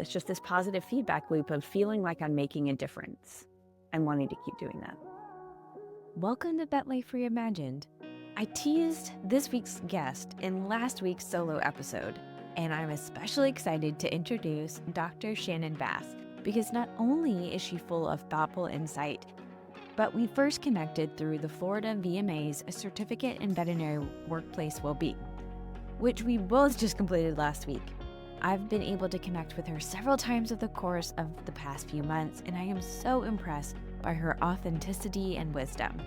It's just this positive feedback loop of feeling like I'm making a difference and wanting to keep doing that. Welcome to Vet Life Reimagined. I teased this week's guest in last week's solo episode, and I'm especially excited to introduce Dr. Shannon Bass because not only is she full of thoughtful insight, but we first connected through the Florida VMA's Certificate in Veterinary Workplace Wellbeing, which we both just completed last week. I've been able to connect with her several times over the course of the past few months, and I am so impressed by her authenticity and wisdom.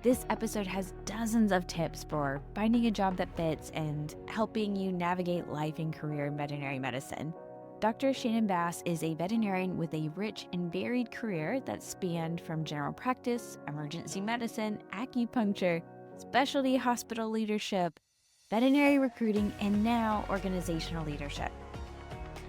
This episode has dozens of tips for finding a job that fits and helping you navigate life and career in veterinary medicine. Dr. Shannon Bass is a veterinarian with a rich and varied career that spanned from general practice, emergency medicine, acupuncture, specialty hospital leadership, veterinary recruiting, and now organizational leadership.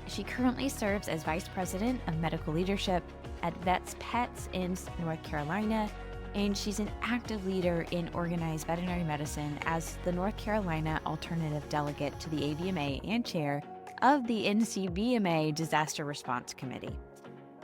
She currently serves as Vice President of Medical Leadership at Vets Pets in North Carolina, and she's an active leader in organized veterinary medicine as the North Carolina Alternate Delegate to the AVMA and chair of the NCVMA Disaster Response Committee.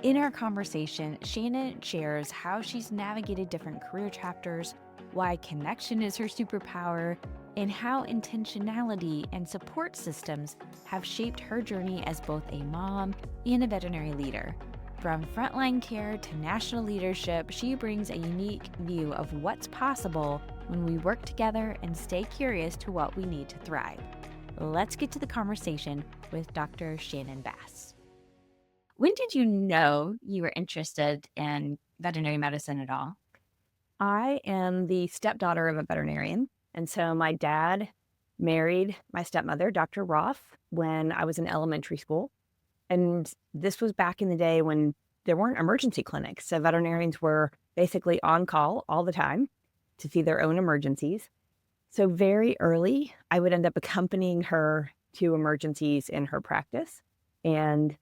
In our conversation, Shannon shares how she's navigated different career chapters, why connection is her superpower, and how intentionality and support systems have shaped her journey as both a mom and a veterinary leader. From frontline care to national leadership, she brings a unique view of what's possible when we work together and stay curious to what we need to thrive. Let's get to the conversation with Dr. Shannon Bass. When did you know you were interested in veterinary medicine at all? I am the stepdaughter of a veterinarian. And so my dad married my stepmother, Dr. Roth, when I was in elementary school. And this was back in the day when there weren't emergency clinics. So veterinarians were basically on call all the time to see their own emergencies. So very early, I would end up accompanying her to emergencies in her practice. And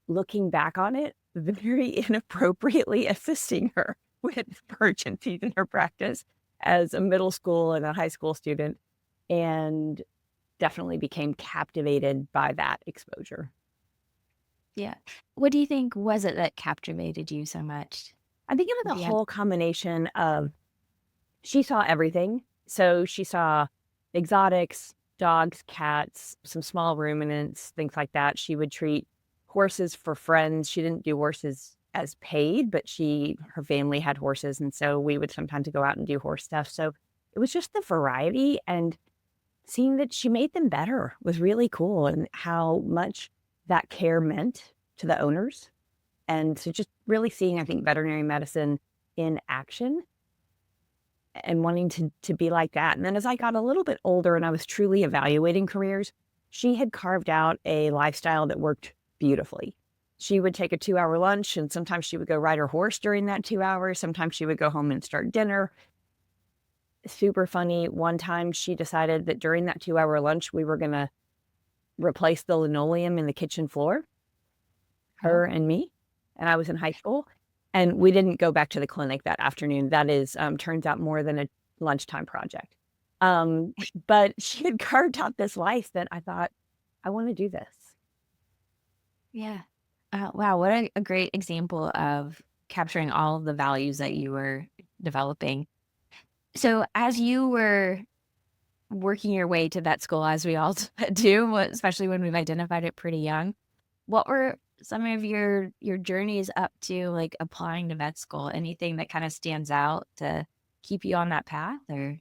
looking back on it, very inappropriately assisting her with emergencies in her practice as a middle school and a high school student, and definitely became captivated by that exposure. Yeah. What do you think was it that captivated you so much? I think it was a Yeah. whole combination of she saw everything. So she saw exotics, dogs, cats, some small ruminants, things like that. She would treat horses for friends. She didn't do horses as paid, but her family had horses. And so we would sometimes go out and do horse stuff. So it was just the variety, and seeing that she made them better was really cool, and how much that care meant to the owners. And so just really seeing, I think, veterinary medicine in action and wanting to be like that. And then as I got a little bit older and I was truly evaluating careers, she had carved out a lifestyle that worked beautifully. She would take a 2-hour lunch, and sometimes she would go ride her horse during that 2 hours. Sometimes she would go home and start dinner. Super funny. One time she decided that during that 2-hour lunch, we were going to replace the linoleum in the kitchen floor, her and me. And I was in high school, and we didn't go back to the clinic that afternoon. That is, turns out, more than a lunchtime project. But she had carved out this life that I thought, I want to do this. Yeah. Wow, what a great example of capturing all of the values that you were developing. So as you were working your way to vet school, as we all do, especially when we've identified it pretty young, what were some of your journeys up to, like, applying to vet school? Anything that kind of stands out to keep you on that path? Or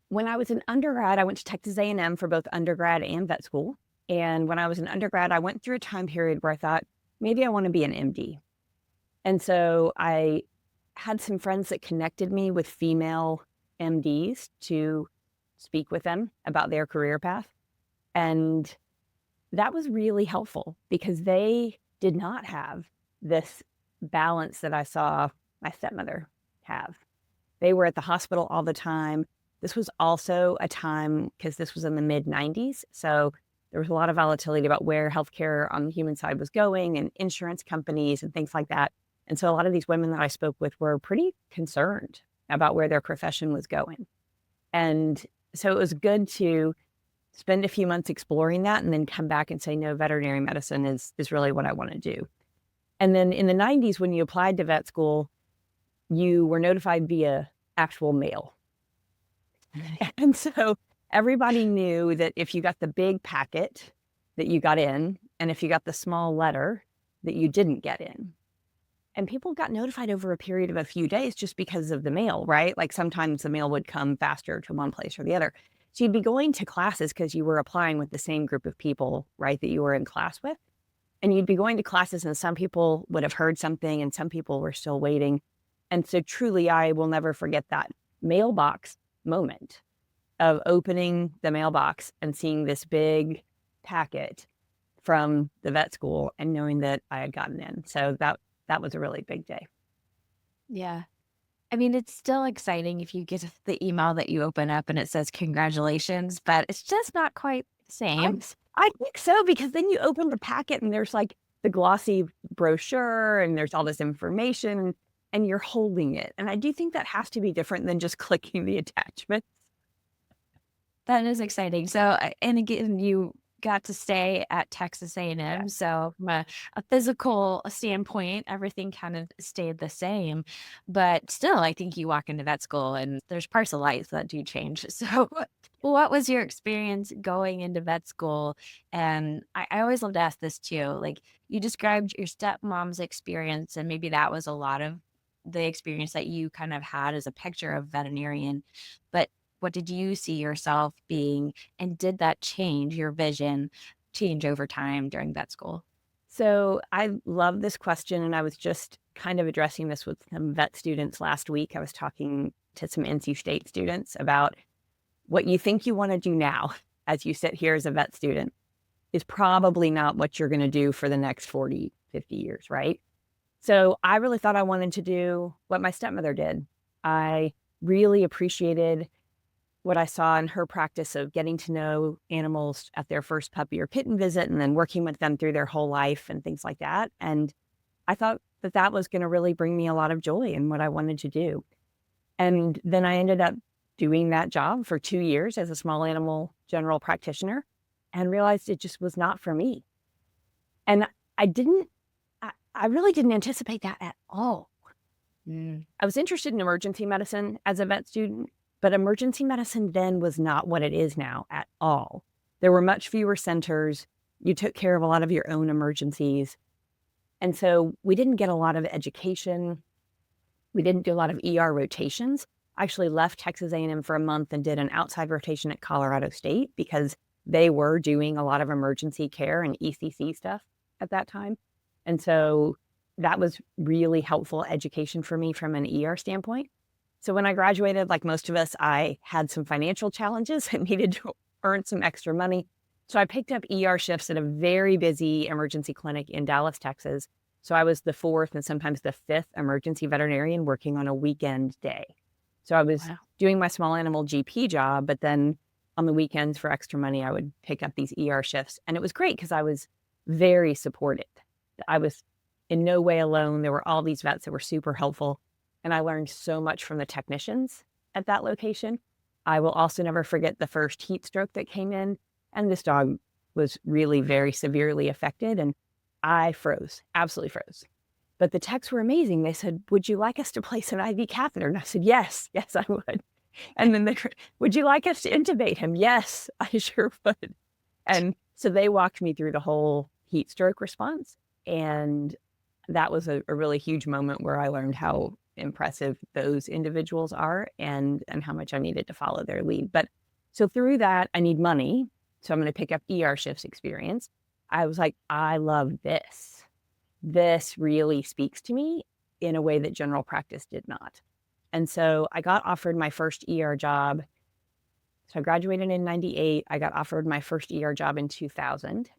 When I was an undergrad, I went to Texas A&M for both undergrad and vet school. And when I was an undergrad, I went through a time period where I thought, maybe I want to be an MD. And so I had some friends that connected me with female MDs to speak with them about their career path. And that was really helpful because they did not have this balance that I saw my stepmother have. They were at the hospital all the time. This was also a time, because this was in the mid-90s, so there was a lot of volatility about where healthcare on the human side was going, and insurance companies and things like that. And so a lot of these women that I spoke with were pretty concerned about where their profession was going. And so it was good to spend a few months exploring that, and then come back and say, no, veterinary medicine is really what I want to do. And then in the 90s, when you applied to vet school, you were notified via actual mail. And so everybody knew that if you got the big packet that you got in, and if you got the small letter that you didn't get in. And people got notified over a period of a few days just because of the mail, right? Like sometimes the mail would come faster to one place or the other. So you'd be going to classes because you were applying with the same group of people, right, that you were in class with. And you'd be going to classes, and some people would have heard something and some people were still waiting. And so truly, I will never forget that mailbox moment of opening the mailbox and seeing this big packet from the vet school and knowing that I had gotten in. So that was a really big day. Yeah. I mean, it's still exciting if you get the email that you open up and it says congratulations, but it's just not quite the same. I think so, because then you open the packet and there's like the glossy brochure and there's all this information and you're holding it. And I do think that has to be different than just clicking the attachments. That is exciting. So, and again, you got to stay at Texas A&M. So from a physical standpoint, everything kind of stayed the same. But still, I think you walk into vet school and there's parts of life that do change. So what was your experience going into vet school? And I always love to ask this too. Like, you described your stepmom's experience, and maybe that was a lot of the experience that you kind of had as a picture of veterinarian. But what did you see yourself being, and did that change your vision, change over time during vet school? So I love this question, and I was just kind of addressing this with some vet students last week. I was talking to some NC State students about what you think you want to do now as you sit here as a vet student is probably not what you're going to do for the next 40, 50 years, right? So I really thought I wanted to do what my stepmother did. I really appreciated what I saw in her practice of getting to know animals at their first puppy or kitten visit and then working with them through their whole life and things like that. And I thought that that was going to really bring me a lot of joy in what I wanted to do. And then I ended up doing that job for 2 years as a small animal general practitioner and realized it just was not for me. And I really didn't anticipate that at all. I was interested in emergency medicine as a vet student, but emergency medicine then was not what it is now at all. There were much fewer centers. You took care of a lot of your own emergencies. And so we didn't get a lot of education. We didn't do a lot of ER rotations. I actually left Texas A&M for a month and did an outside rotation at Colorado State because they were doing a lot of emergency care and ECC stuff at that time. And so that was really helpful education for me from an ER standpoint. So when I graduated, like most of us, I had some financial challenges and needed to earn some extra money. So I picked up ER shifts at a very busy emergency clinic in Dallas, Texas. So I was the fourth and sometimes the fifth emergency veterinarian working on a weekend day. So I was doing my small animal GP job, but then on the weekends for extra money, I would pick up these ER shifts. And it was great because I was very supported. I was in no way alone. There were all these vets that were super helpful. And I learned so much from the technicians at that location. I will also never forget the first heat stroke that came in. And this dog was really very severely affected. And I froze, absolutely froze. But the techs were amazing. They said, would you like us to place an IV catheter? And I said, yes, I would. And then would you like us to intubate him? Yes, I sure would. And so they walked me through the whole heat stroke response. And that was a really huge moment where I learned how impressive those individuals are and how much I needed to follow their lead. But so through that, I need money. So I'm going to pick up ER shifts experience. I was like, I love this. This really speaks to me in a way that general practice did not. And so I got offered my first ER job. So I graduated in 98. I got offered my first ER job in 2000.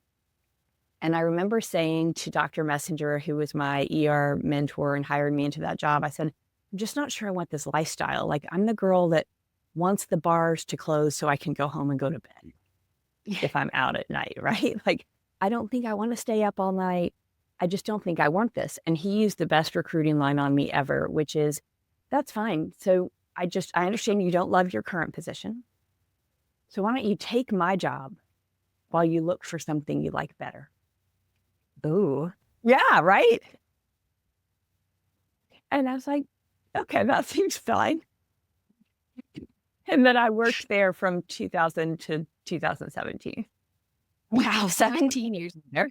And I remember saying to Dr. Messenger, who was my ER mentor and hired me into that job, I said, I'm just not sure I want this lifestyle. Like, I'm the girl that wants the bars to close so I can go home and go to bed if I'm out at night, right? Like, I don't think I want to stay up all night. I just don't think I want this. And he used the best recruiting line on me ever, which is, that's fine. So I understand you don't love your current position. So why don't you take my job while you look for something you like better? Ooh. Yeah, right? And I was like, okay, that seems fine. And then I worked there from 2000 to 2017. Wow, 17 years later.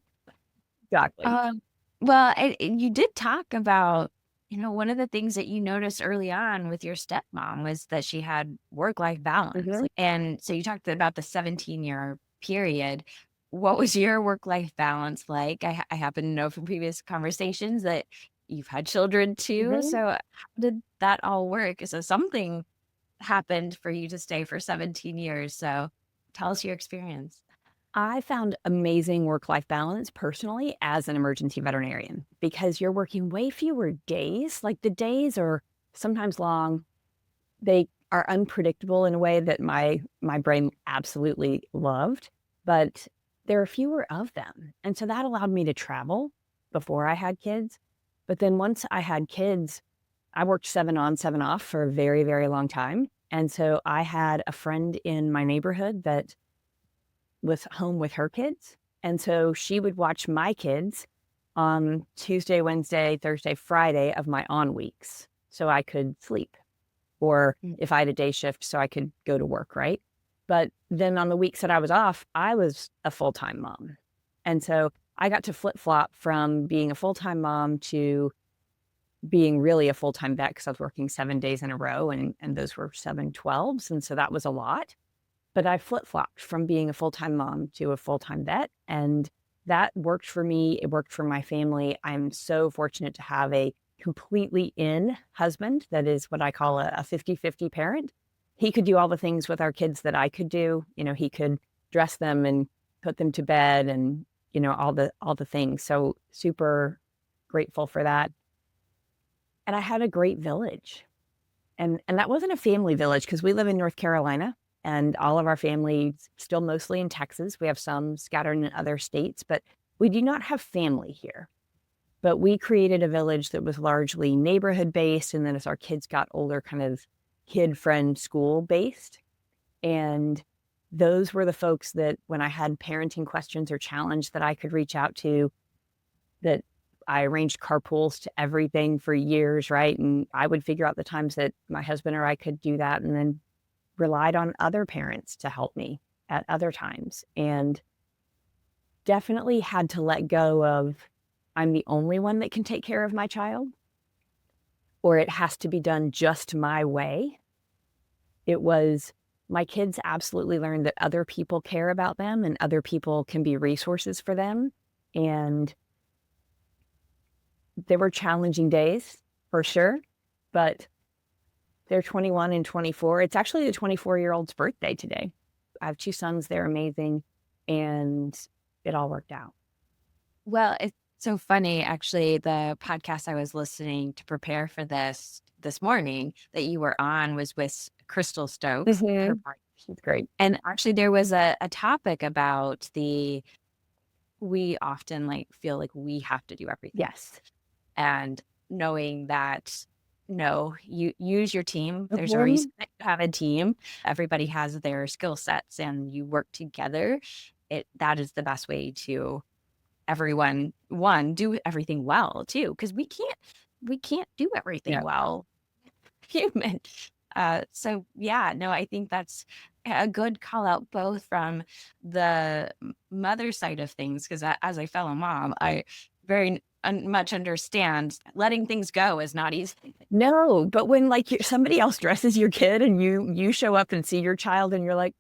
Exactly. Um, well, and you did talk about, one of the things that you noticed early on with your stepmom was that she had work-life balance. Mhm. And so you talked about the 17-year period. What was your work-life balance like? I happen to know from previous conversations that you've had children too. Mhm. So how did that all work? So something happened for you to stay for 17 years. So tell us your experience. I found amazing work-life balance personally as an emergency veterinarian because you're working way fewer days. Like the days are sometimes long. They are unpredictable in a way that my brain absolutely loved, but there are fewer of them. And so that allowed me to travel before I had kids. But then once I had kids, I worked 7 on, 7 off for a very, very long time. And so I had a friend in my neighborhood that was home with her kids. And so she would watch my kids on Tuesday, Wednesday, Thursday, Friday of my on weeks so I could sleep. Or Mm. if I had a day shift, so I could go to work, right? But then on the weeks that I was off, I was a full time mom. And so I got to flip flop from being a full time mom to being really a full time vet because I was working 7 days in a row and those were 7/12s. And so that was a lot. But I flip-flopped from being a full-time mom to a full-time vet, and that worked for me. It worked for my family. I'm so fortunate to have a completely in husband that is what I call a 50-50 parent. He could do all the things with our kids that I could do. He could dress them and put them to bed and, all the things. So super grateful for that. And I had a great village. And that wasn't a family village because we live in North Carolina and all of our family's still mostly in Texas. We have some scattered in other states, but we do not have family here. But we created a village that was largely neighborhood based. And then as our kids got older, kind of kid friend school based. And those were the folks that when I had parenting questions or challenge that I could reach out to, that I arranged carpools to everything for years, right? And I would figure out the times that my husband or I could do that and then relied on other parents to help me at other times. And definitely had to let go of I'm the only one that can take care of my child or it has to be done just my way. It was my kids absolutely learned that other people care about them and other people can be resources for them. And there were challenging days for sure, but they're 21 and 24. It's actually the 24-year-old's birthday today. I have 2 sons, they're amazing, and it all worked out. Well, it's so funny, actually, the podcast I was listening to prepare for this morning that you were on was with Crystal Stokes, her Mhm. partner. She's great. And actually there was a topic about we often feel like we have to do everything. Yes. And knowing that no, you use your team. There's a Mhm. reason that you have a team. Everybody has their skill sets and you work together. That is the best way to everyone do everything well too, because we can't do everything Yeah. well, human. So yeah, no, I think that's a good call out both from the mother side of things, because as a fellow mom, I very much understand letting things go is not easy. No, but when, like, somebody else dresses your kid and you show up and see your child and you're like,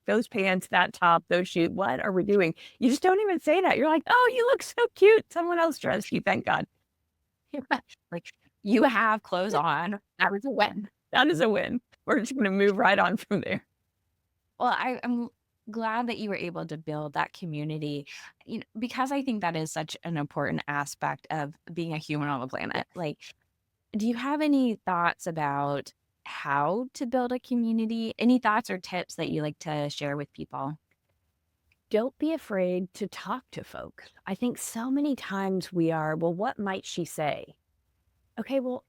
"Those pants, that top, those shoes, what are we doing?" You just don't even say that. You're like, "Oh, you look so cute. Someone else dressed you, thank God." Like, you have clothes on. That was a win. That is a win. We're just gonna move right on from there. Well, I'm glad that you were able to build that community, because I think that is such an important aspect of being a human on the planet. Like, do you have any thoughts about how to build a community? Any thoughts or tips that you like to share with people? Don't be afraid to talk to folks. I think so many times we are, well, what might she say? Okay, well,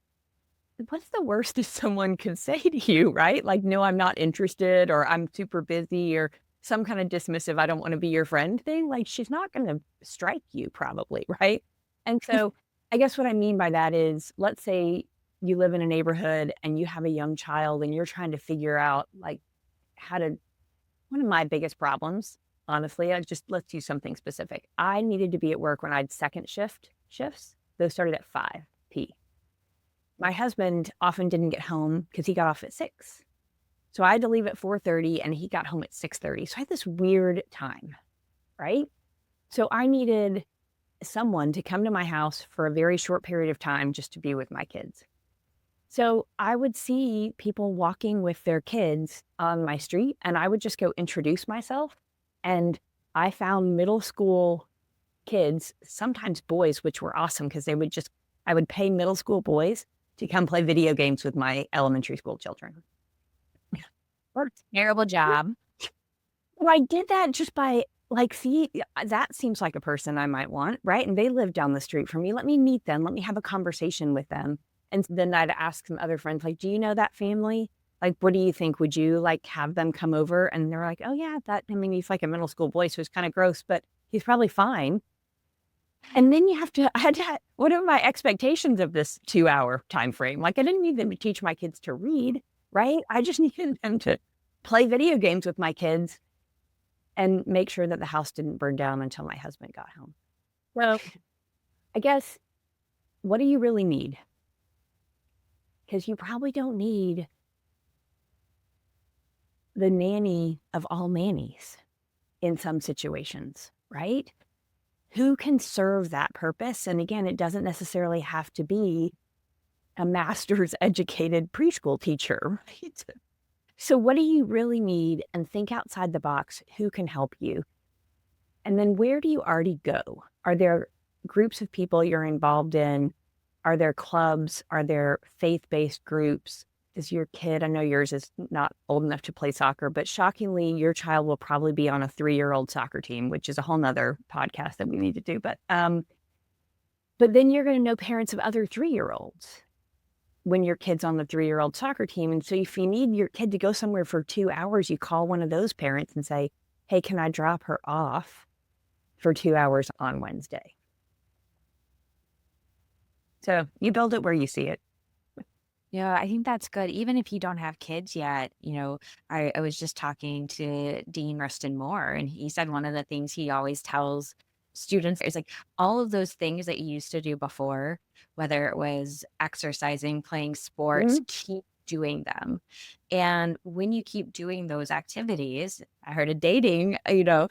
what's the worst that someone can say to you, right? Like, no, I'm not interested, or I'm super busy, or some kind of dismissive, I don't want to be your friend thing. Like, she's not going to strike you, probably, right? And so I guess what I mean by that is, let's say you live in a neighborhood and you have a young child and you're trying to figure out like how to, one of my biggest problems, honestly, let's use something specific. I needed to be at work when I had second shifts. Those started at 5 p. My husband often didn't get home because he got off at 6. So I had to leave at 4:30 and he got home at 6:30. So I had this weird time, right? So I needed someone to come to my house for a very short period of time just to be with my kids. So I would see people walking with their kids on my street, and I would just go introduce myself. And I found middle school kids, sometimes boys, which were awesome because I would pay middle school boys to come play video games with my elementary school children. Terrible job. Well, I did that just by see, that seems like a person I might want, right? And they live down the street from me. Let me meet them. Let me have a conversation with them. And then I'd ask some other friends, like, do you know that family? Like, what do you think? Would you like have them come over? And they're like, oh yeah, he's like a middle school boy, so it's kind of gross, but he's probably fine. And then what are my expectations of this 2-hour time frame? Like, I didn't need them to teach my kids to read, right? I just needed them to play video games with my kids and make sure that the house didn't burn down until my husband got home. So I guess, what do you really need? Because you probably don't need the nanny of all nannies in some situations, right? Who can serve that purpose? And again, it doesn't necessarily have to be a master's educated preschool teacher, right? So what do you really need? And think outside the box. Who can help you? And then where do you already go? Are there groups of people you're involved in? Are there clubs? Are there faith-based groups? Is your kid, I know yours is not old enough to play soccer, but shockingly, your child will probably be on a 3-year-old soccer team, which is a whole nother podcast that we need to do. But then you're going to know parents of other 3-year-olds when your kid's on the 3-year-old soccer team. And so if you need your kid to go somewhere for 2 hours, you call one of those parents and say, hey, can I drop her off for 2 hours on Wednesday? So you build it where you see it. Yeah, I think that's good. Even if you don't have kids yet, I was just talking to Dean Rustin Moore, and he said one of the things he always tells students is like all of those things that you used to do before, whether it was exercising, playing sports, keep doing them. And when you keep doing those activities, I heard a dating, a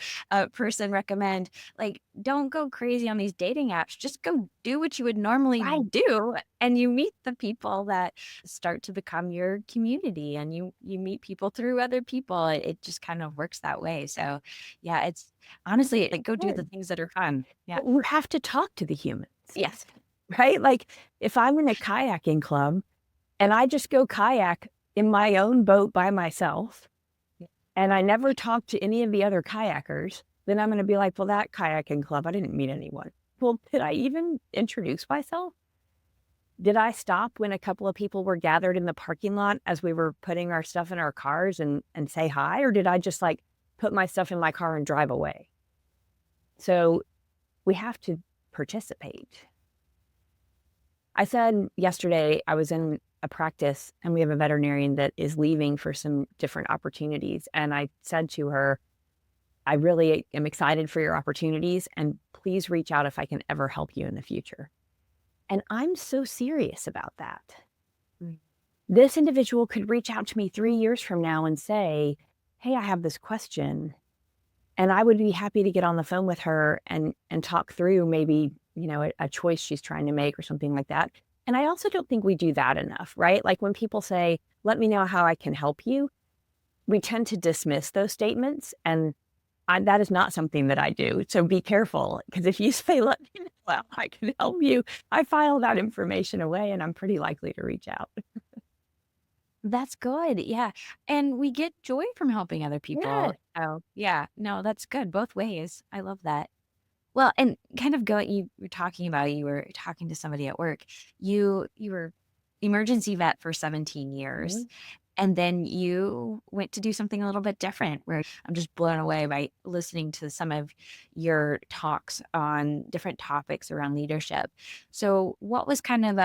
person recommend, like, don't go crazy on these dating apps. Just go do what you would normally do. And you meet the people that start to become your community, and you meet people through other people. It just kind of works that way. So yeah, it's honestly like go do the things that are fun. Yeah. But we have to talk to the humans. Yes. Right? Like if I'm in a kayaking club and I just go kayak in my own boat by myself, and I never talk to any of the other kayakers, then I'm going to be like, well, that kayaking club, I didn't meet anyone. Well, did I even introduce myself? Did I stop when a couple of people were gathered in the parking lot as we were putting our stuff in our cars and say hi? Or did I just like put my stuff in my car and drive away? So we have to participate. I said yesterday I was in a practice and we have a veterinarian that is leaving for some different opportunities. And I said to her, I really am excited for your opportunities, and please reach out if I can ever help you in the future. And I'm so serious about that. This individual could reach out to me 3 years from now and say, hey, I have this question. And I would be happy to get on the phone with her and talk through maybe, a choice she's trying to make or something like that. And I also don't think we do that enough, right? Like when people say, let me know how I can help you, we tend to dismiss those statements. And that is not something that I do. So be careful, because if you say, let me know how I can help you, I file that information away and I'm pretty likely to reach out. That's good. Yeah. And we get joy from helping other people. Yeah. Oh, yeah. No, that's good both ways. I love that. Well, and kind of you were talking to somebody at work. You were emergency vet for 17 years. Mhm. And then you went to do something a little bit different, where I'm just blown away by listening to some of your talks on different topics around leadership. So what was kind of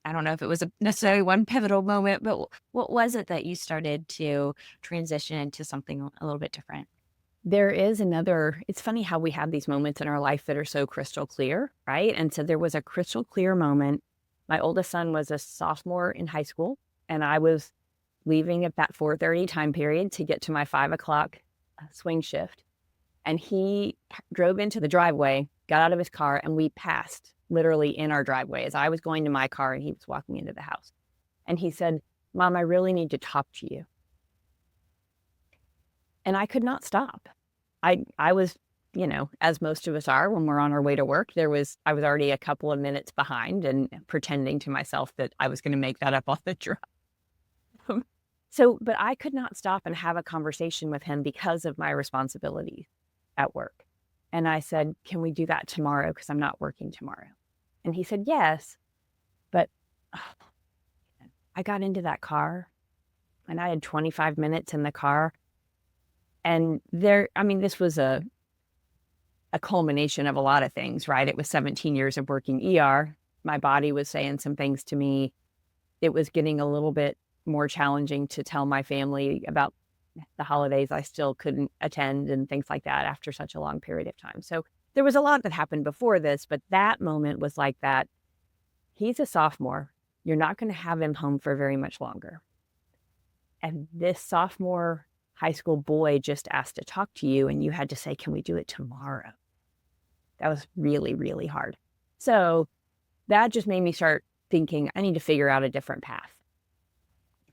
I don't know if it was necessarily one pivotal moment, but what was it that you started to transition into something a little bit different? There is another, it's funny how we have these moments in our life that are so crystal clear, right? And so there was a crystal clear moment. My oldest son was a sophomore in high school, and I was leaving at that 4:30 time period to get to my 5 o'clock swing shift. And he drove into the driveway, got out of his car, and we passed literally in our driveway as I was going to my car and he was walking into the house. And he said, "Mom, I really need to talk to you." And I could not stop. I was, as most of us are when we're on our way to work, I was already a couple of minutes behind and pretending to myself that I was going to make that up on the drive. But I could not stop and have a conversation with him because of my responsibilities at work. And I said, "Can we do that tomorrow? Because I'm not working tomorrow." And he said, "Yes." But I got into that car and I had 25 minutes in the car. And this was a culmination of a lot of things, right? It was 17 years of working ER. My body was saying some things to me. It was getting a little bit more challenging to tell my family about the holidays I still couldn't attend and things like that after such a long period of time. So there was a lot that happened before this, but that moment was like that. He's a sophomore. You're not going to have him home for very much longer. And this sophomore high school boy just asked to talk to you, and you had to say, "Can we do it tomorrow?" That was really, really hard. So that just made me start thinking, I need to figure out a different path.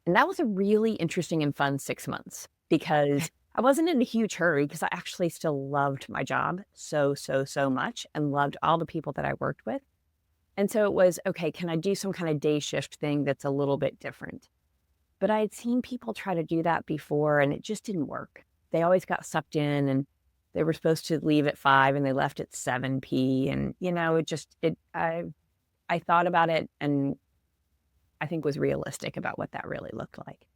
And that was a really interesting and fun 6 months because I wasn't in a huge hurry because I actually still loved my job so, so, so much and loved all the people that I worked with. And so it was, okay, can I do some kind of day shift thing that's a little bit different? But I had seen people try to do that before and it just didn't work. They always got sucked in and they were supposed to leave at 5 and they left at 7 p. And, I thought about it and I think was realistic about what that really looked like.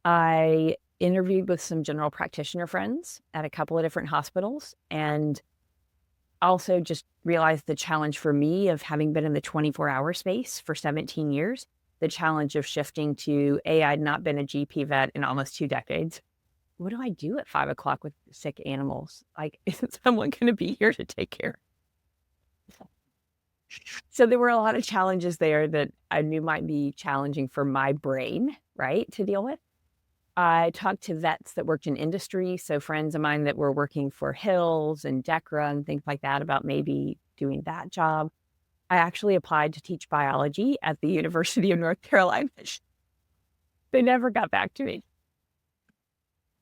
I interviewed with some general practitioner friends at a couple of different hospitals and also just realized the challenge for me of having been in the 24-hour space for 17 years, the challenge of shifting to I'd not been a GP vet in almost 2 decades. What do I do at 5 o'clock with sick animals? Like, isn't someone going to be here to take care? So there were a lot of challenges there that I knew might be challenging for my brain, right, to deal with. I talked to vets that worked in industry, so friends of mine that were working for Hills and DECRA and things like that about maybe doing that job. I actually applied to teach biology at the University of North Carolina. They never got back to me.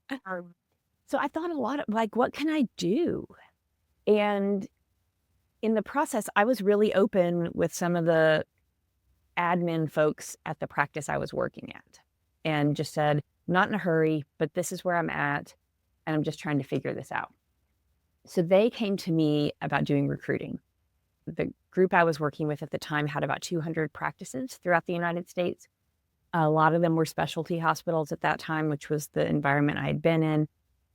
So I thought a lot of, like, what can I do? And in the process, I was really open with some of the admin folks at the practice I was working at and just said, "I'm not in a hurry, but this is where I'm at, and I'm just trying to figure this out." So they came to me about doing recruiting. The group I was working with at the time had about 200 practices throughout the United States. A lot of them were specialty hospitals at that time, which was the environment I had been in.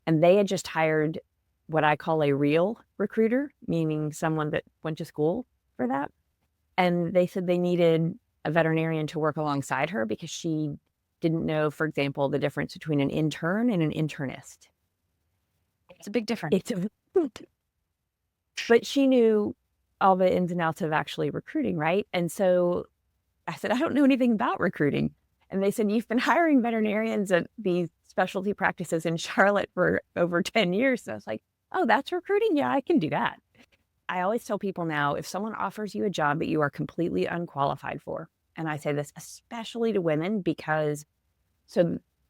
And they had just hired what I call a real recruiter, meaning someone that went to school for that. And they said they needed a veterinarian to work alongside her because she didn't know, for example, the difference between an intern and an internist. It's a big difference. But she knew all the ins and outs of actually recruiting, right? And so I said, "I don't know anything about recruiting." And they said, "You've been hiring veterinarians at these specialty practices in Charlotte for over 10 years. So I was like, "Oh, that's recruiting? Yeah, I can do that." I always tell people now, if someone offers you a job that you are completely unqualified for, and I say this especially to women because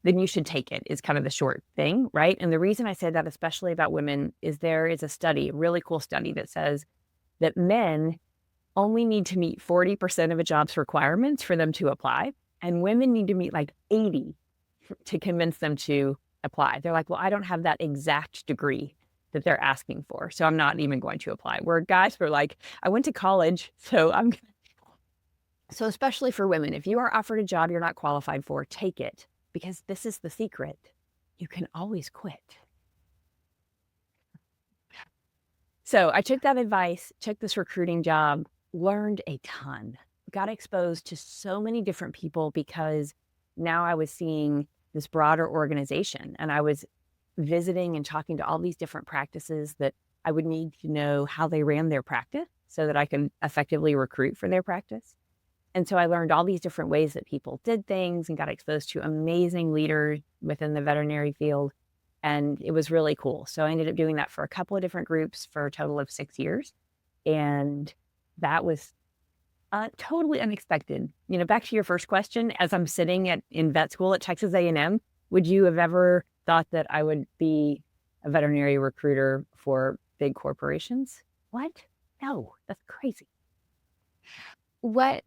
then you should take it is kind of the short thing, right? And the reason I say that, especially about women, is there is a study, a really cool study that says that men only need to meet 40% of a job's requirements for them to apply. And women need to meet like 80 to convince them to apply. They're like, "Well, I don't have that exact degree that they're asking for, so I'm not even going to apply." Where guys were like, "I went to college, so I'm." So especially for women, if you are offered a job you're not qualified for, take it, because this is the secret. You can always quit. So I took that advice, took this recruiting job, learned a ton, got exposed to so many different people because now I was seeing this broader organization and I was visiting and talking to all these different practices that I would need to know how they ran their practice so that I could effectively recruit for their practice. And so I learned all these different ways that people did things and got exposed to amazing leaders within the veterinary field. And it was really cool. So I ended up doing that for a couple of different groups for a total of 6 years. And that was totally unexpected. Back to your first question, as I'm sitting in vet school at Texas A&M, would you have ever thought that I would be a veterinary recruiter for big corporations? What? No, that's crazy. What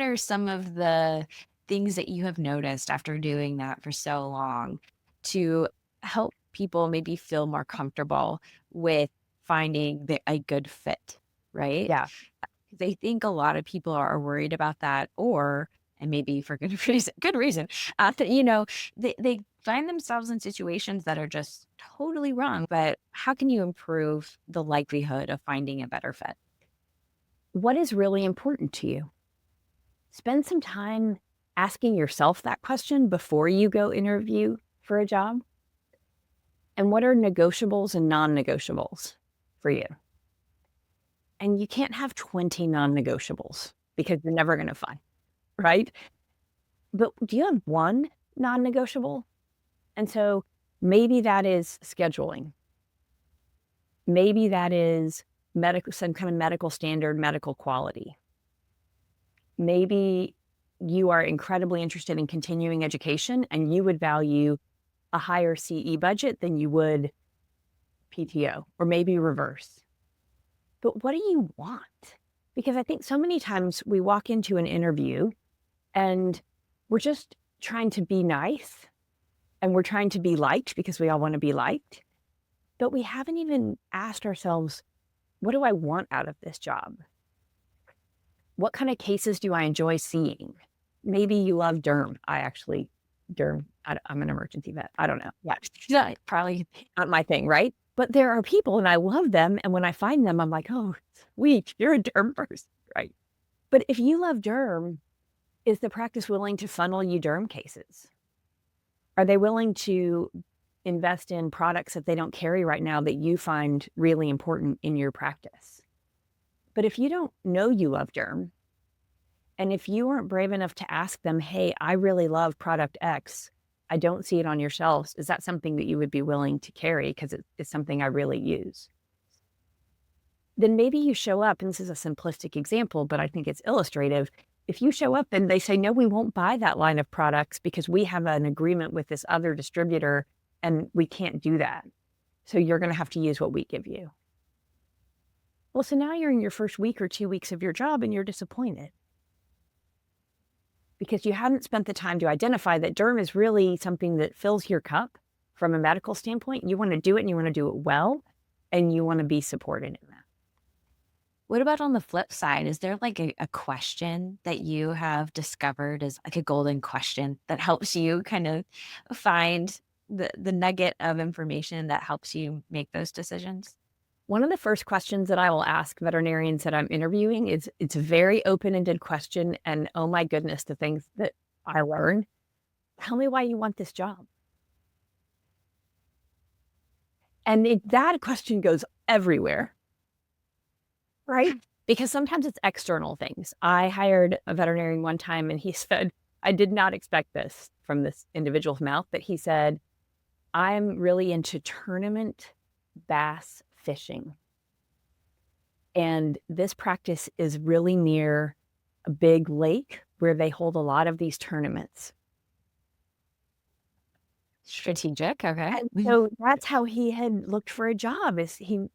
are some of the things that you have noticed after doing that for so long to help people maybe feel more comfortable with finding a good fit, right? Yeah. They think a lot of people are worried about that, and maybe for good reason, they find themselves in situations that are just totally wrong. But how can you improve the likelihood of finding a better fit? What is really important to you? Spend some time asking yourself that question before you go interview for a job. And what are negotiables and non-negotiables for you? And you can't have 20 non-negotiables because you're never going to find, right? But do you have one non-negotiable? And so maybe that is scheduling. Maybe that is some kind of medical standard, medical quality. Maybe you are incredibly interested in continuing education and you would value a higher CE budget than you would PTO, or maybe reverse. But what do you want? Because I think so many times we walk into an interview and we're just trying to be nice and we're trying to be liked because we all want to be liked. But we haven't even asked ourselves, what do I want out of this job? What kind of cases do I enjoy seeing? Maybe you love derm. I'm an emergency vet. I don't know. Yeah, probably not my thing, right? But there are people and I love them. And when I find them, I'm like, oh, sweet, you're a derm person, right? But if you love derm, is the practice willing to funnel you derm cases? Are they willing to invest in products that they don't carry right now that you find really important in your practice? But if you don't know you love derm, and if you weren't brave enough to ask them, hey, I really love product X, I don't see it on your shelves, is that something that you would be willing to carry because it's something I really use? Then maybe you show up, and this is a simplistic example, but I think it's illustrative. If you show up and they say, no, we won't buy that line of products because we have an agreement with this other distributor and we can't do that. So you're going to have to use what we give you. Well, so now you're in your first week or 2 weeks of your job and you're disappointed because you haven't spent the time to identify that derm is really something that fills your cup from a medical standpoint. You want to do it and you want to do it well, and you want to be supported in that. What about on the flip side? Is there like a question that you have discovered as like a golden question that helps you kind of find the nugget of information that helps you make those decisions? One of the first questions that I will ask veterinarians that I'm interviewing is, it's a very open-ended question. And oh my goodness, the things that I learned. Tell me why you want this job. And that question goes everywhere, right? Because sometimes it's external things. I hired a veterinarian one time and he said, I did not expect this from this individual's mouth, but he said, I'm really into tournament bass fishing. And this practice is really near a big lake where they hold a lot of these tournaments. Strategic, okay. And so that's how he had looked for a job.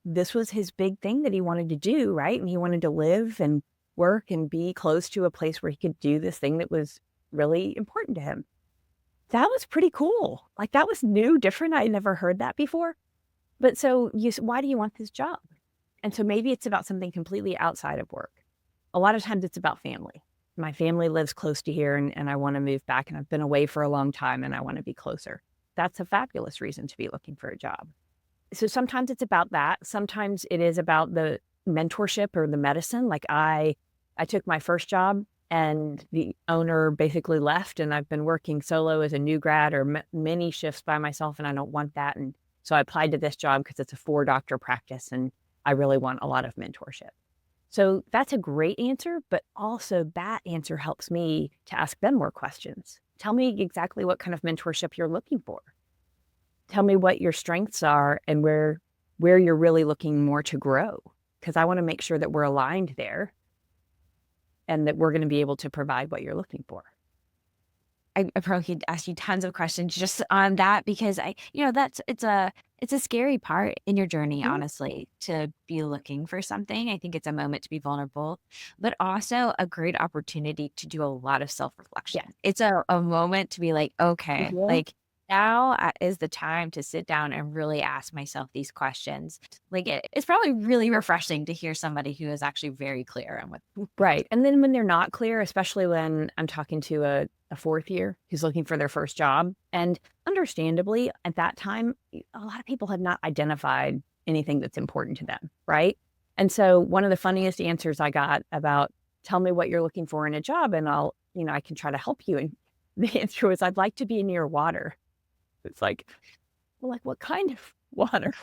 This was his big thing that he wanted to do, right? And he wanted to live and work and be close to a place where he could do this thing that was really important to him. That was pretty cool. Like, that was new, different. I had never heard that before. But so why do you want this job? And so maybe it's about something completely outside of work. A lot of times it's about family. my family lives close to here and I want to move back and I've been away for a long time and I want to be closer. That's a fabulous reason to be looking for a job. So sometimes it's about that. Sometimes it is about the mentorship or the medicine. Like I took my first job and the owner basically left and I've been working solo as a new grad or many shifts by myself and I don't want that. And so I applied to this job because it's a 4-doctor practice and I really want a lot of mentorship. So that's a great answer, but also that answer helps me to ask them more questions. Tell me exactly what kind of mentorship you're looking for. Tell me what your strengths are and where you're really looking more to grow, because I want to make sure that we're aligned there and that we're going to be able to provide what you're looking for. I probably could ask you tons of questions just on that because it's a scary part in your journey, Mhm. honestly, to be looking for something. I think it's a moment to be vulnerable, but also a great opportunity to do a lot of self-reflection. Yes. It's a moment to be like, okay, Mhm. like now is the time to sit down and really ask myself these questions. Like it's probably really refreshing to hear somebody who is actually very clear on what. Right. And then when they're not clear, especially when I'm talking to a fourth year who's looking for their first job, and understandably, at that time, a lot of people have not identified anything that's important to them, right? And so one of the funniest answers I got about tell me what you're looking for in a job and I can try to help you. And the answer was, I'd like to be near water. It's like, well, like what kind of water?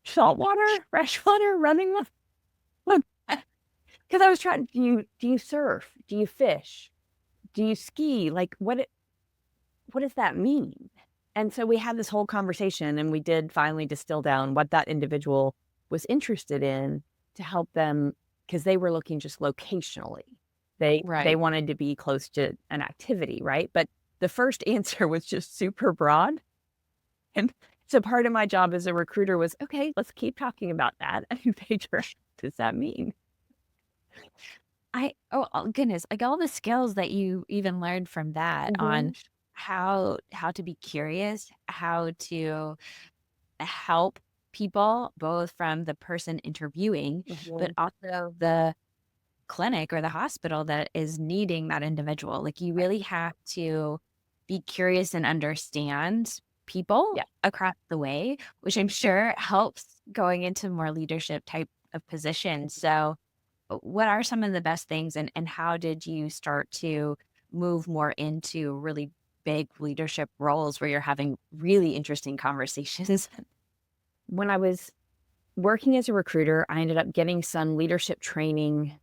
Salt water, fresh water, running water? Because I was trying, do you surf? Do you fish? Do you ski? Like what does that mean? And so we had this whole conversation and we did finally distill down what that individual was interested in to help them because they were looking just locationally. They Right. wanted to be close to an activity, right? But the first answer was just super broad. And so part of my job as a recruiter was, okay, let's keep talking about that. And they what does that mean? Oh goodness, like all the skills that you even learned from that on Mhm. how to be curious, how to help people, both from the person interviewing, but Mhm. also the clinic or the hospital that is needing that individual. Like you Right. really have to be curious and understand people Yeah. across the way, which I'm sure helps going into more leadership type of positions. So what are some of the best things and how did you start to move more into really big leadership roles where you're having really interesting conversations? When I was working as a recruiter, I ended up getting some leadership training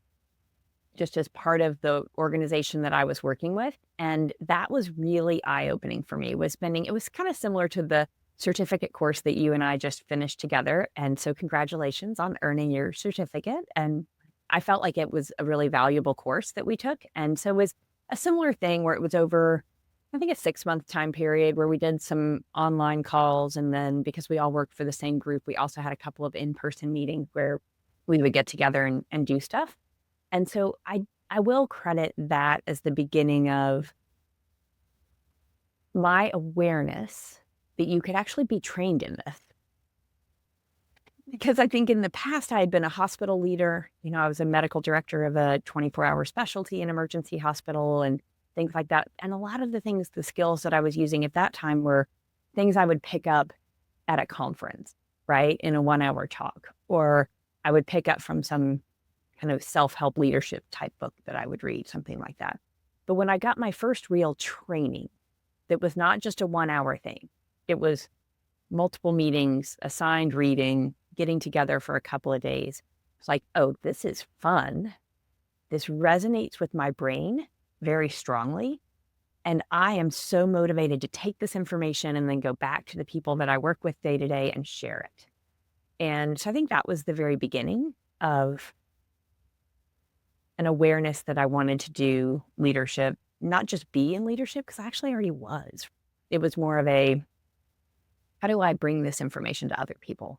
just as part of the organization that I was working with. And that was really eye-opening for me, was spending it was kind of similar to the certificate course that you and I just finished together. And so congratulations on earning your certificate. And I felt like it was a really valuable course that we took. And so it was a similar thing where it was over, I think, a 6-month time period where we did some online calls. And then because we all worked for the same group, we also had a couple of in-person meetings where we would get together and do stuff. And so I will credit that as the beginning of my awareness that you could actually be trained in this. Because I think in the past I had been a hospital leader. I was a medical director of a 24-hour specialty and emergency hospital and things like that. And a lot of the skills that I was using at that time were things I would pick up at a conference, right? In a 1-hour talk, or I would pick up from some kind of self-help leadership type book that I would read, something like that. But when I got my first real training, that was not just a 1-hour thing. It was multiple meetings, assigned reading, getting together for a couple of days. It's like, oh, this is fun. This resonates with my brain very strongly. And I am so motivated to take this information and then go back to the people that I work with day to day and share it. And so I think that was the very beginning of an awareness that I wanted to do leadership, not just be in leadership, because I actually already was. It was more of a, how do I bring this information to other people?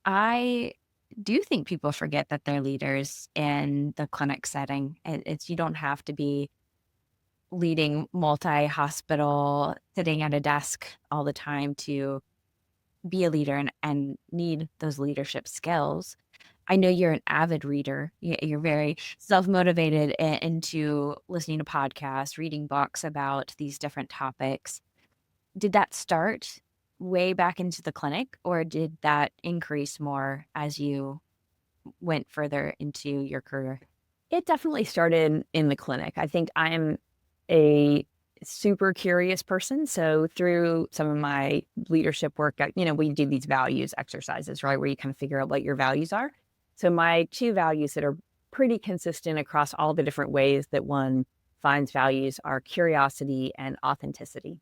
I do think people forget that they're leaders in the clinic setting. It's you don't have to be leading multi-hospital, sitting at a desk all the time to be a leader and need those leadership skills. I know you're an avid reader. You're very self-motivated into listening to podcasts, reading books about these different topics. Did that start way back into the clinic, or did that increase more as you went further into your career? It definitely started in the clinic. I think I'm a super curious person. So through some of my leadership work, we do these values exercises, right? Where you kind of figure out what your values are. So my two values that are pretty consistent across all the different ways that one finds values are curiosity and authenticity.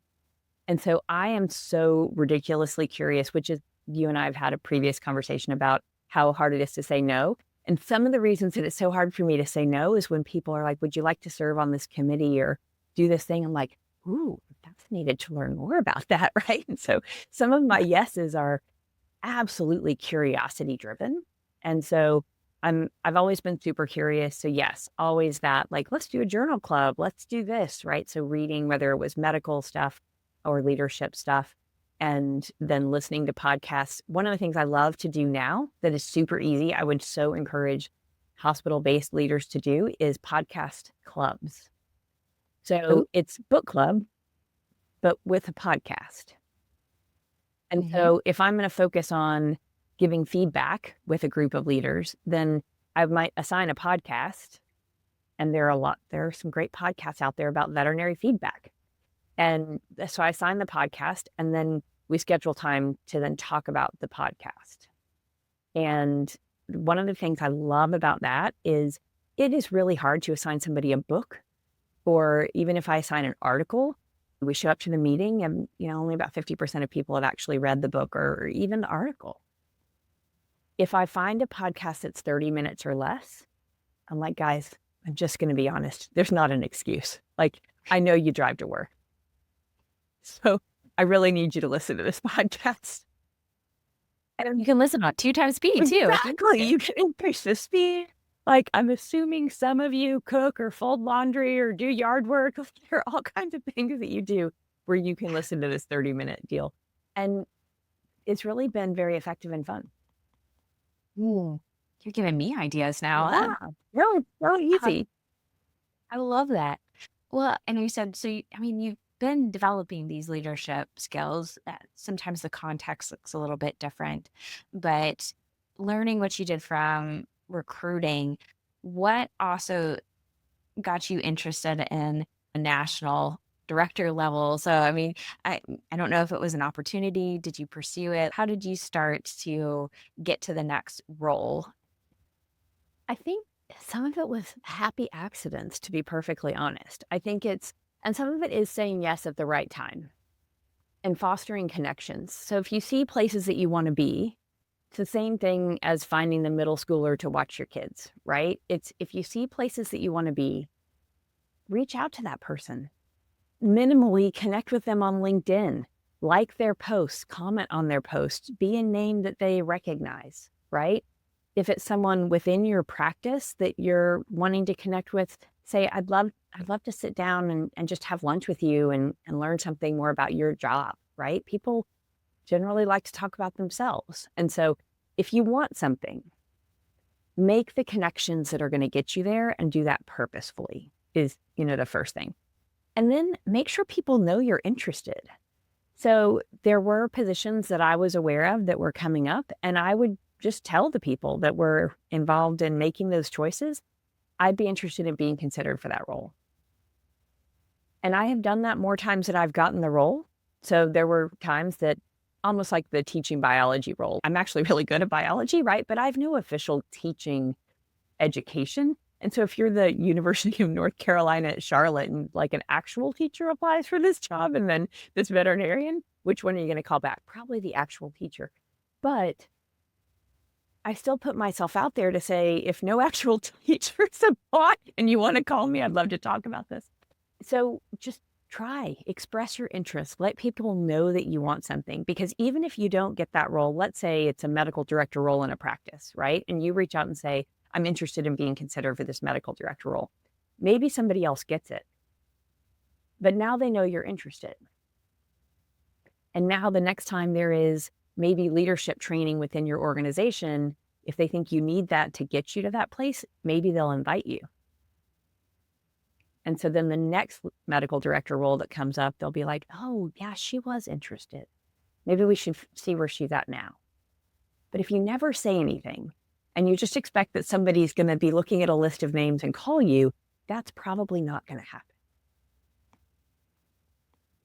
And so I am so ridiculously curious, which is, you and I have had a previous conversation about how hard it is to say no. And some of the reasons that it's so hard for me to say no is when people are like, would you like to serve on this committee or do this thing? I'm like, ooh, I'm fascinated to learn more about that, right? And so some of my yeses are absolutely curiosity driven. And so I've always been super curious. So yes, always that, like, let's do a journal club, let's do this, right? So reading, whether it was medical stuff or leadership stuff, and then listening to podcasts. One of the things I love to do now that is super easy, I would so encourage hospital-based leaders to do, is podcast clubs. So it's book club, but with a podcast. And so if I'm going to focus on giving feedback with a group of leaders, then I might assign a podcast. And there are some great podcasts out there about veterinary feedback. And so I assign the podcast, and then we schedule time to then talk about the podcast. And one of the things I love about that is it is really hard to assign somebody a book, or even if I assign an article, we show up to the meeting and, only about 50% of people have actually read the book or even the article. If I find a podcast that's 30 minutes or less, I'm like, guys, I'm just going to be honest. There's not an excuse. Like, I know you drive to work. So I really need you to listen to this podcast. And you can listen on 2 times speed too. Exactly. You can increase the speed. Like, I'm assuming some of you cook or fold laundry or do yard work. There are all kinds of things that you do where you can listen to this 30-minute deal. And it's really been very effective and fun. You're giving me ideas now. Yeah. Real easy. I love that. Well, and you said, so you've been developing these leadership skills. Sometimes the context looks a little bit different, but learning what you did from recruiting, what also got you interested in a national director level? So, I don't know if it was an opportunity. Did you pursue it? How did you start to get to the next role? I think some of it was happy accidents, to be perfectly honest. And some of it is saying yes at the right time and fostering connections. So if you see places that you want to be, it's the same thing as finding the middle schooler to watch your kids, right? It's if you see places that you want to be, reach out to that person. Minimally connect with them on LinkedIn, like their posts, comment on their posts, be a name that they recognize, right? If it's someone within your practice that you're wanting to connect with, say, I'd love to sit down and just have lunch with you and learn something more about your job, right? People generally like to talk about themselves. And so if you want something, make the connections that are going to get you there and do that purposefully is, the first thing. And then make sure people know you're interested. So there were positions that I was aware of that were coming up, and I would just tell the people that were involved in making those choices, I'd be interested in being considered for that role. And I have done that more times than I've gotten the role. So there were times that, almost like the teaching biology role, I'm actually really good at biology, right? But I have no official teaching education. And so if you're the University of North Carolina at Charlotte and like an actual teacher applies for this job and then this veterinarian, which one are you going to call back? Probably the actual teacher. But I still put myself out there to say, if no actual teachers apply and you want to call me, I'd love to talk about this. So just try, express your interest, let people know that you want something, because even if you don't get that role, let's say it's a medical director role in a practice, right? And you reach out and say, I'm interested in being considered for this medical director role. Maybe somebody else gets it, but now they know you're interested. And now the next time there is maybe leadership training within your organization, if they think you need that to get you to that place, maybe they'll invite you. And so then the next medical director role that comes up, they'll be like, oh, yeah, she was interested. Maybe we should see where she's at now. But if you never say anything and you just expect that somebody's going to be looking at a list of names and call you, that's probably not going to happen.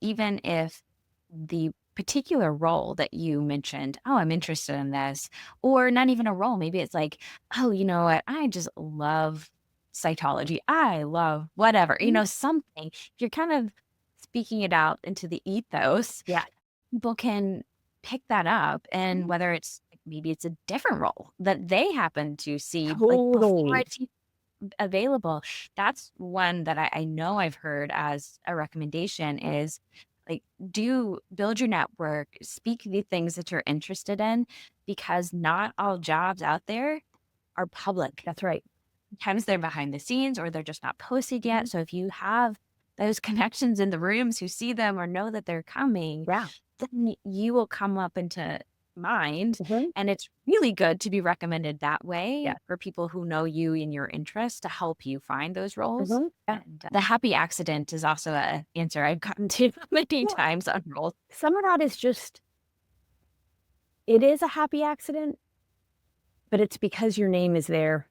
Even if the particular role that you mentioned, oh, I'm interested in this, or not even a role, maybe it's like, oh, you know what, I just love cytology. I love whatever, something. You're kind of speaking it out into the ethos. Yeah. People can pick that up, and whether it's maybe it's a different role that they happen to see like before Totally. it's available. That's one that I know I've heard as a recommendation is like, do build your network, speak the things that you're interested in, because not all jobs out there are public. That's right. Sometimes they're behind the scenes or they're just not posted yet. So if you have those connections in the rooms who see them or know that they're coming, Yeah. then you will come up into mind. Mhm. And it's really good to be recommended that way Yeah. for people who know you and your interests to help you find those roles. Mhm. Yeah. And the happy accident is also an answer I've gotten to many times on roles. Some of that is just, it is a happy accident, but it's because your name is there.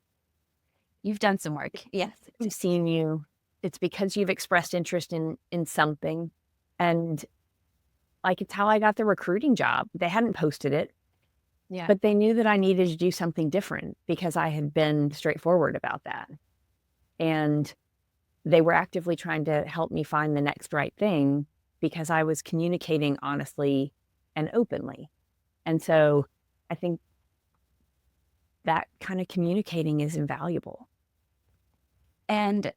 You've done some work. Yes. I've seen you. It's because you've expressed interest in something. And like, it's how I got the recruiting job. They hadn't posted it, Yeah. but they knew that I needed to do something different because I had been straightforward about that. And they were actively trying to help me find the next right thing because I was communicating honestly and openly. And so I think that kind of communicating is invaluable. And,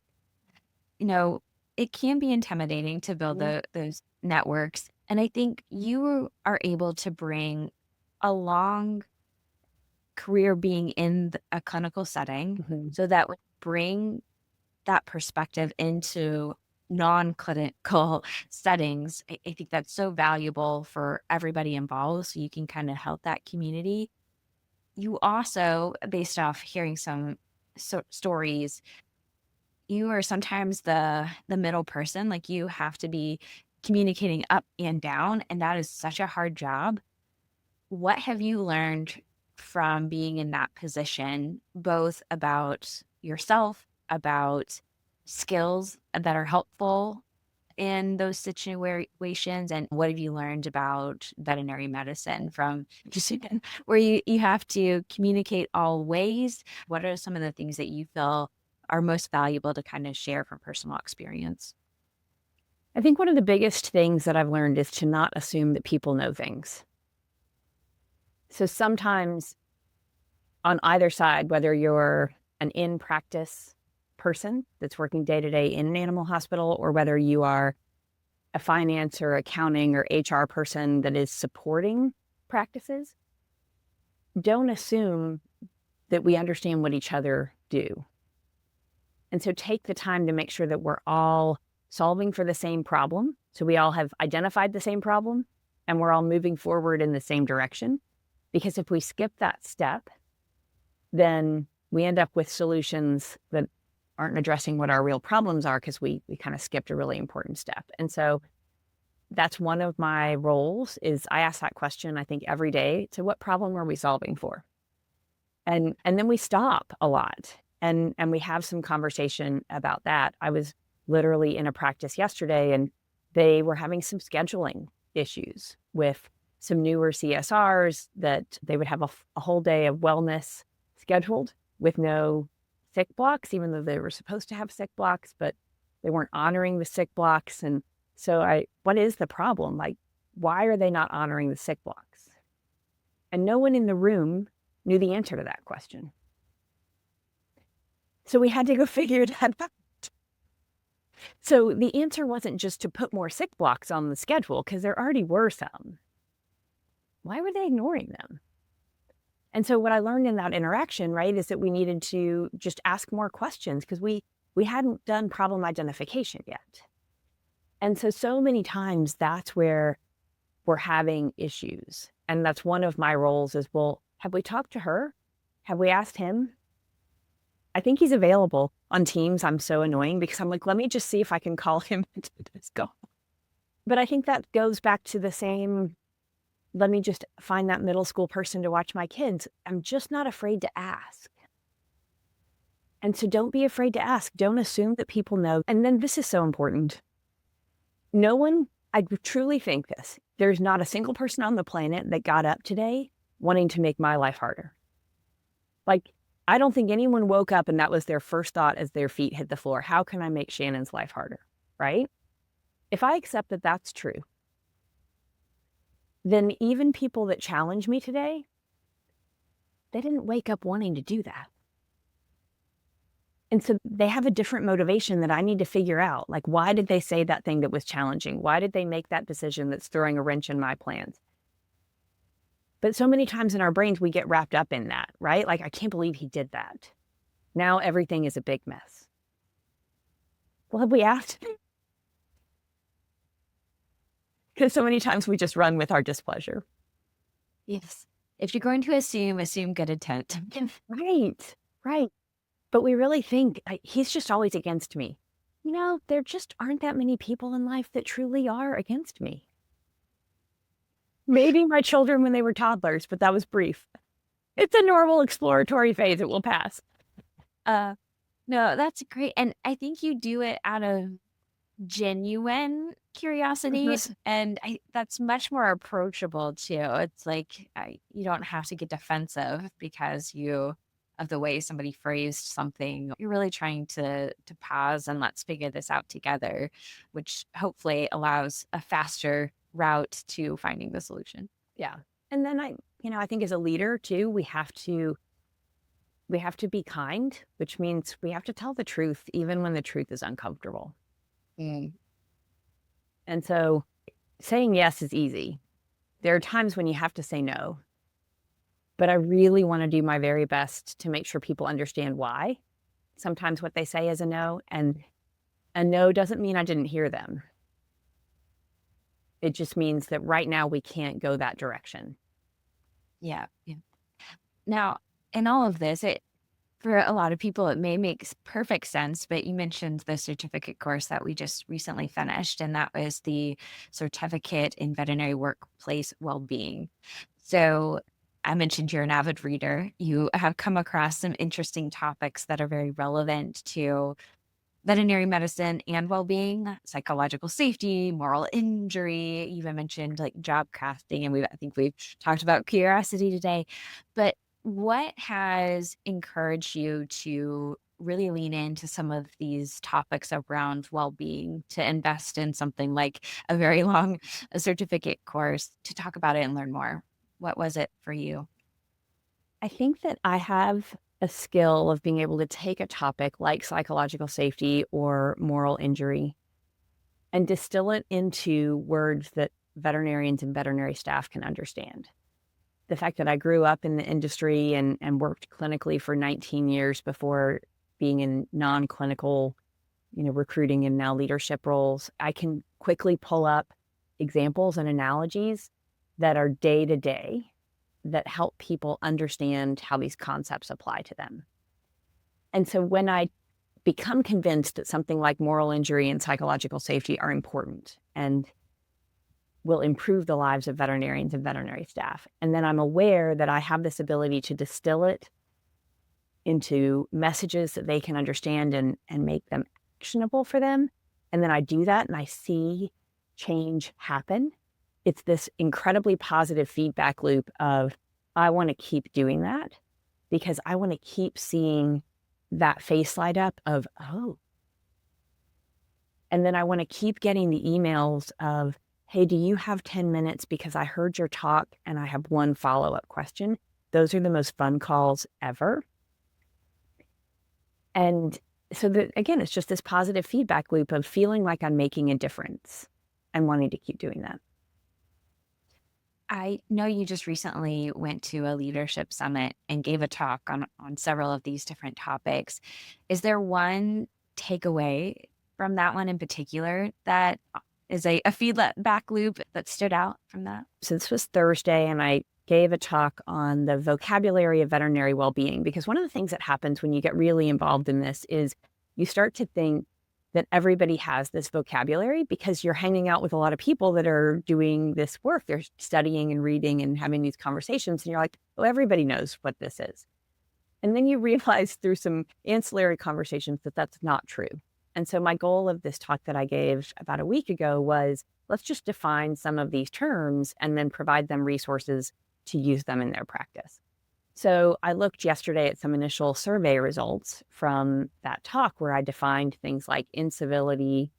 it can be intimidating to build those networks. And I think you are able to bring a long career being in a clinical setting so that would bring that perspective into non-clinical settings. I think that's so valuable for everybody involved. So you can kind of help that community. You also, based off hearing some stories, you are sometimes the middle person. Like you have to be communicating up and down, and that is such a hard job. What have you learned from being in that position, both about yourself, about skills that are helpful in those situations, and what have you learned about veterinary medicine from just where you have to communicate all ways? What are some of the things that you feel are most valuable to kind of share from personal experience? I think one of the biggest things that I've learned is to not assume that people know things. So sometimes on either side, whether you're an in-practice person that's working day-to-day in an animal hospital, or whether you are a finance or accounting or HR person that is supporting practices, don't assume that we understand what each other do. And so take the time to make sure that we're all solving for the same problem. So we all have identified the same problem and we're all moving forward in the same direction. Because if we skip that step, then we end up with solutions that aren't addressing what our real problems are because we kind of skipped a really important step. And so that's one of my roles is I ask that question, I think, every day. So what problem are we solving for? And then we stop a lot and we have some conversation about that. I was literally in a practice yesterday and they were having some scheduling issues with some newer CSRs that they would have a whole day of wellness scheduled with no sick blocks, even though they were supposed to have sick blocks, but they weren't honoring the sick blocks. And so what is the problem? Like, why are they not honoring the sick blocks? And no one in the room knew the answer to that question. So we had to go figure that out. So the answer wasn't just to put more sick blocks on the schedule, because there already were some. Why were they ignoring them? And so what I learned in that interaction, right, is that we needed to just ask more questions because we hadn't done problem identification yet. And so many times that's where we're having issues. And that's one of my roles is, well, have we talked to her? Have we asked him? I think he's available on Teams. I'm so annoying because I'm like, let me just see if I can call him into this call. But I think that goes back to the same, let me just find that middle school person to watch my kids. I'm just not afraid to ask. And so don't be afraid to ask. Don't assume that people know. And then this is so important. No one, I truly think this, there's not a single person on the planet that got up today wanting to make my life harder. Like, I don't think anyone woke up and that was their first thought as their feet hit the floor. How can I make Shannon's life harder? Right? If I accept that that's true, then even people that challenge me today, they didn't wake up wanting to do that. And so they have a different motivation that I need to figure out. Like, why did they say that thing that was challenging? Why did they make that decision that's throwing a wrench in my plans? But so many times in our brains, we get wrapped up in that, right? Like, I can't believe he did that. Now everything is a big mess. Well, have we asked? Because so many times we just run with our displeasure. Yes. If you're going to assume good intent. Right, right. But we really think he's just always against me. There just aren't that many people in life that truly are against me. Maybe my children when they were toddlers, but that was brief. It's a normal exploratory phase. It will pass. No, that's great. And I think you do it out of genuine curiosity. And that's much more approachable too. It's like you don't have to get defensive because of the way somebody phrased something. You're really trying to pause and let's figure this out together, which hopefully allows a faster route to finding the solution. Yeah. And then I think as a leader too, we have to be kind, which means we have to tell the truth, even when the truth is uncomfortable. Mm. And so saying yes is easy. There are times when you have to say no, but I really want to do my very best to make sure people understand why. Sometimes what they say is a no, and a no doesn't mean I didn't hear them. It just means that right now we can't go that direction. Yeah. Now, in all of this, for a lot of people, it may make perfect sense, but you mentioned the certificate course that we just recently finished, and that was the Certificate in Veterinary Workplace Wellbeing. So I mentioned you're an avid reader. You have come across some interesting topics that are very relevant to veterinary medicine and well-being, psychological safety, moral injury. You even mentioned like job crafting, and I think we've talked about curiosity today. But what has encouraged you to really lean into some of these topics around well-being, to invest in something like a very long certificate course to talk about it and learn more? What was it for you? I think that I have a skill of being able to take a topic like psychological safety or moral injury and distill it into words that veterinarians and veterinary staff can understand. The fact that I grew up in the industry and worked clinically for 19 years before being in non-clinical, recruiting and now leadership roles, I can quickly pull up examples and analogies that are day to day that help people understand how these concepts apply to them. And so when I become convinced that something like moral injury and psychological safety are important and will improve the lives of veterinarians and veterinary staff, and then I'm aware that I have this ability to distill it into messages that they can understand and make them actionable for them, and then I do that and I see change happen, it's this incredibly positive feedback loop of, I want to keep doing that because I want to keep seeing that face light up of, oh. And then I want to keep getting the emails of, hey, do you have 10 minutes because I heard your talk and I have one follow-up question. Those are the most fun calls ever. And so again, it's just this positive feedback loop of feeling like I'm making a difference and wanting to keep doing that. I know you just recently went to a leadership summit and gave a talk on several of these different topics. Is there one takeaway from that one in particular that is a feedback loop that stood out from that? So this was Thursday and I gave a talk on the vocabulary of veterinary well-being, because one of the things that happens when you get really involved in this is you start to think that everybody has this vocabulary because you're hanging out with a lot of people that are doing this work. They're studying and reading and having these conversations, and you're like, oh, everybody knows what this is. And then you realize through some ancillary conversations that that's not true. And so my goal of this talk that I gave about a week ago was, let's just define some of these terms and then provide them resources to use them in their practice. So I looked yesterday at some initial survey results from that talk where I defined things like incivility,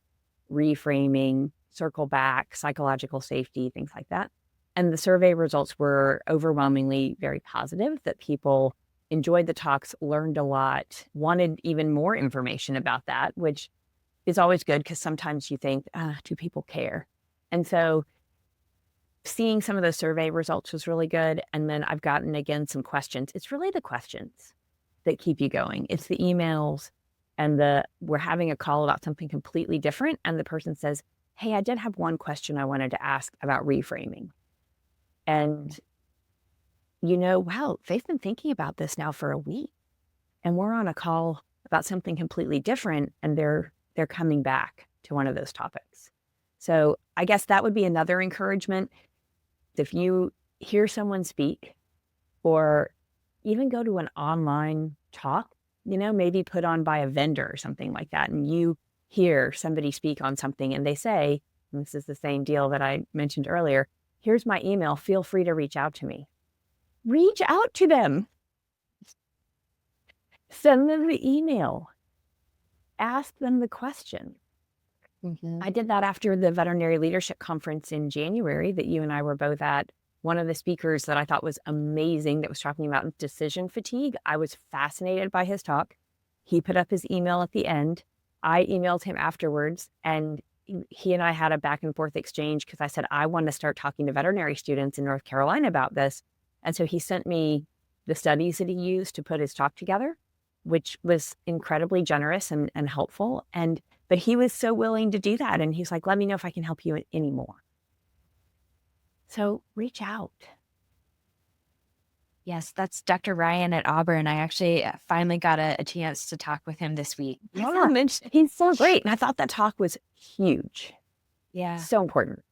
reframing, circle back, psychological safety, things like that. And the survey results were overwhelmingly very positive, that people enjoyed the talks, learned a lot, wanted even more information about that, which is always good because sometimes you think, do people care? And so seeing some of those survey results was really good. And then I've gotten, again, some questions. It's really the questions that keep you going. It's the emails and we're having a call about something completely different. And the person says, hey, I did have one question I wanted to ask about reframing. And wow, they've been thinking about this now for a week. And we're on a call about something completely different. And they're coming back to one of those topics. So I guess that would be another encouragement. If you hear someone speak or even go to an online talk, maybe put on by a vendor or something like that, and you hear somebody speak on something and they say, and this is the same deal that I mentioned earlier, here's my email, feel free to reach out to me. Reach out to them. Send them the email. Ask them the question. Mm-hmm. I did that after the Veterinary Leadership Conference in January that you and I were both at. One of the speakers that I thought was amazing that was talking about decision fatigue. I was fascinated by his talk. He put up his email at the end. I emailed him afterwards, and he and I had a back and forth exchange because I said, I want to start talking to veterinary students in North Carolina about this. And so he sent me the studies that he used to put his talk together, which was incredibly generous and helpful. But he was so willing to do that. And he's like, let me know if I can help you anymore. So reach out. Yes, that's Dr. Ryan at Auburn. I actually finally got a chance to talk with him this week. Yeah, he's so great. And I thought that talk was huge. Yeah. So important.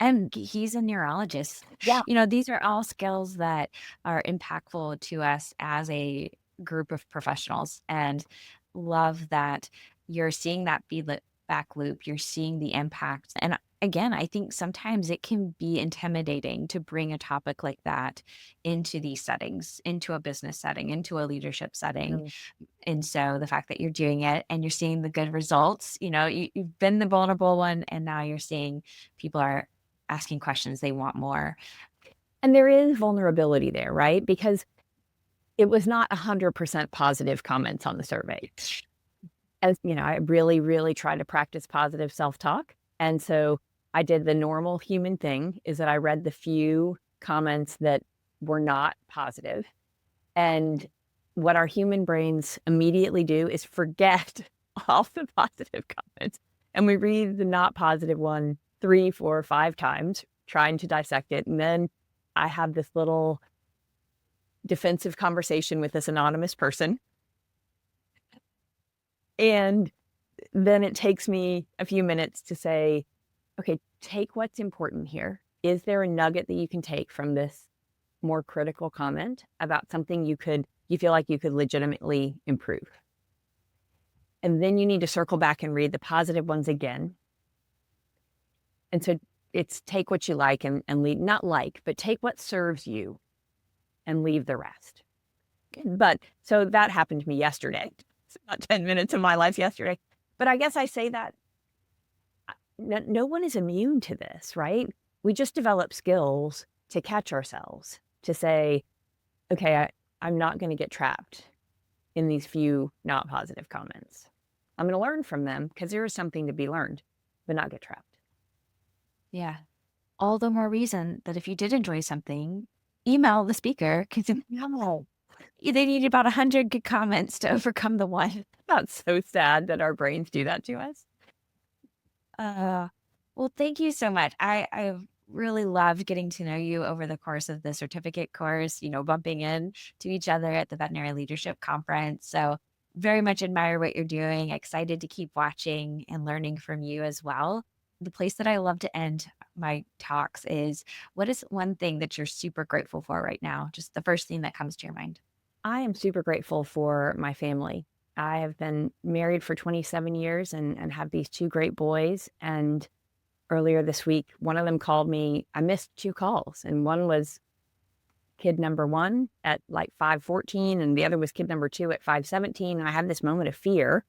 And he's a neurologist. Yeah. These are all skills that are impactful to us as a group of professionals, and love that you're seeing that feedback loop. You're seeing the impact. And again, I think sometimes it can be intimidating to bring a topic like that into these settings, into a business setting, into a leadership setting. Mm-hmm. And so the fact that you're doing it and you're seeing the good results, you've been the vulnerable one, and now you're seeing people are asking questions. They want more. And there is vulnerability there, right? Because it was not 100% positive comments on the survey. As I really, really try to practice positive self-talk. And so I did the normal human thing, is that I read the few comments that were not positive. And what our human brains immediately do is forget all the positive comments. And we read the not positive one 3, 4, 5 times, trying to dissect it. And then I have this little defensive conversation with this anonymous person. And then it takes me a few minutes to say, okay, take what's important here. Is there a nugget that you can take from this more critical comment about something you feel like you could legitimately improve? And then you need to circle back and read the positive ones again. And so it's take what you like and leave, not like, but take what serves you and leave the rest. But so that happened to me yesterday. It's about 10 minutes of my life yesterday. But I guess I say that no one is immune to this, right? We just develop skills to catch ourselves, to say, okay, I'm not going to get trapped in these few not positive comments. I'm going to learn from them because there is something to be learned, but not get trapped. Yeah. All the more reason that if you did enjoy something, email the speaker, because they need about 100 good comments to overcome the one. That's so sad that our brains do that to us. Well, thank you so much. I really loved getting to know you over the course of the certificate course, bumping in to each other at the Veterinary Leadership Conference. So, very much admire what you're doing. Excited to keep watching and learning from you as well. The place that I love to end my talks is, what is one thing that you're super grateful for right now? Just the first thing that comes to your mind. I am super grateful for my family. I have been married for 27 years and have these two great boys. And earlier this week, one of them called me. I missed two calls, and one was kid number one at like 5:14, and the other was kid number two at 5:17. And I had this moment of fear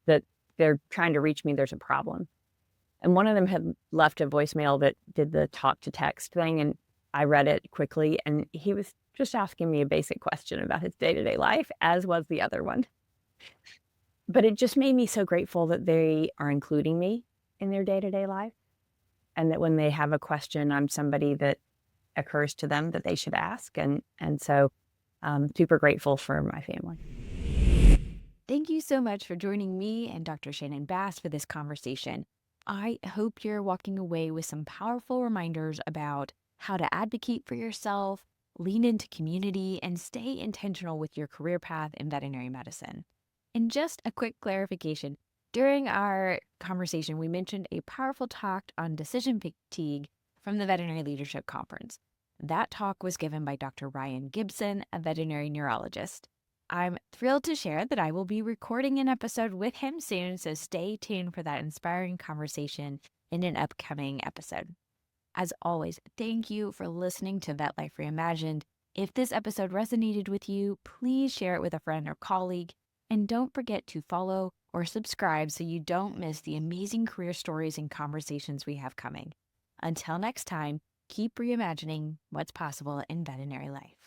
that they're trying to reach me. There's a problem. And one of them had left a voicemail that did the talk to text thing, and I read it quickly, and he was just asking me a basic question about his day-to-day life, as was the other one. But it just made me so grateful that they are including me in their day-to-day life, and that when they have a question, I'm somebody that occurs to them that they should ask. And so I'm super grateful for my family. Thank you so much for joining me and Dr. Shannon Bass for this conversation. I hope you're walking away with some powerful reminders about how to advocate for yourself, lean into community, and stay intentional with your career path in veterinary medicine. And just a quick clarification, during our conversation, we mentioned a powerful talk on decision fatigue from the Veterinary Leadership Conference. That talk was given by Dr. Ryan Gibson, a veterinary neurologist. I'm thrilled to share that I will be recording an episode with him soon, so stay tuned for that inspiring conversation in an upcoming episode. As always, thank you for listening to Vet Life Reimagined. If this episode resonated with you, please share it with a friend or colleague. And don't forget to follow or subscribe so you don't miss the amazing career stories and conversations we have coming. Until next time, keep reimagining what's possible in veterinary life.